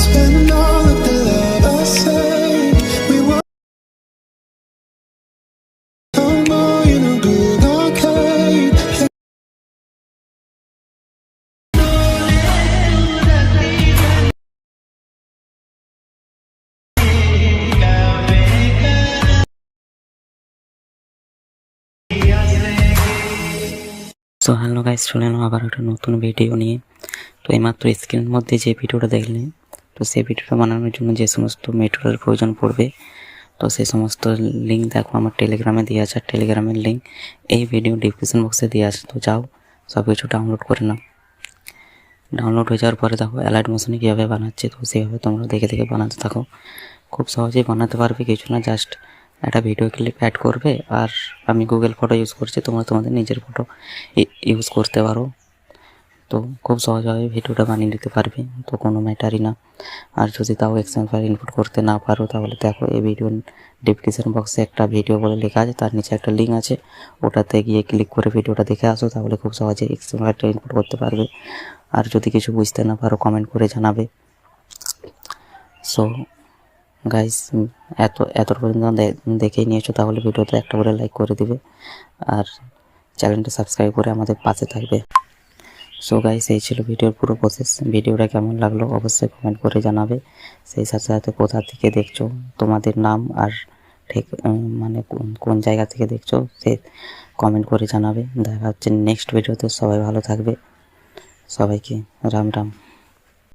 spend all of the love I saved. We were more in a big arcade. So hello guys, চলে এলাম আবার একটা নতুন video নিয়ে। তো এইমাত্র স্ক্রিনের মধ্যে যে ভিডিওটা দেখলে, তো সেই ভিডিওটা বানানোর জন্য যে সমস্ত মেটেরিয়ালের প্রয়োজন পড়বে, তো সেই সমস্ত লিঙ্ক দেখো আমার টেলিগ্রামে দেওয়া আছে। আর টেলিগ্রামের লিঙ্ক এই ভিডিও ডিসক্রিপশন বক্সে দেওয়া আছে। তো যাও সব কিছু ডাউনলোড করে নাও। ডাউনলোড হয়ে যাওয়ার পরে দেখো অ্যালাইট মোশনে কীভাবে বানাচ্ছে, তো সেইভাবে তোমরা দেখে দেখে বানাতে থাকো। খুব সহজেই বানাতে পারবে, কিছু না, জাস্ট একটা ভিডিও ক্লিপ অ্যাড করবে। আর আমি গুগল ফটো ইউজ করছি, তোমরা তোমাদের নিজের ফটো ইউজ করতে পারো। তো খুব সহজভাবে ভিডিওটা বানিয়ে নিতে পারবে, তো কোনো ম্যাটারই না। আর যদি তাও এক্সএমএল ফাইল ইনপুট করতে না পারো, তাহলে দেখো এই ভিডিও ডিসক্রিপশন বক্সে একটা ভিডিও বলে লেখা আছে, তার নিচে একটা লিঙ্ক আছে, ওটাতে গিয়ে ক্লিক করে ভিডিওটা দেখে আসো, তাহলে খুব সহজে এক্সএমএল ফাইলটা ইনপুট করতে পারবে। আর যদি কিছু বুঝতে না পারো কমেন্ট করে জানাবে। সো গাইস, এত পর্যন্ত দেখেই নিয়েছো, তাহলে ভিডিওতে একটা করে লাইক করে দিবে আর চ্যানেলটা সাবস্ক্রাইব করে আমাদের পাশে থাকবে। সো গাইস, এই ছিল ভিডিওর পুরো প্রসেস। ভিডিওটা কেমন লাগলো অবশ্যই কমেন্ট করে জানাবে। সেই সাথে সাথে কোথা থেকে দেখছো, তোমাদের নাম আর ঠিক মানে কোন জায়গা থেকে দেখছো সে কমেন্ট করে জানাবে। দেখা হচ্ছে নেক্সট ভিডিওতে। সবাই ভালো থাকবে, সবাইকে রাম রাম।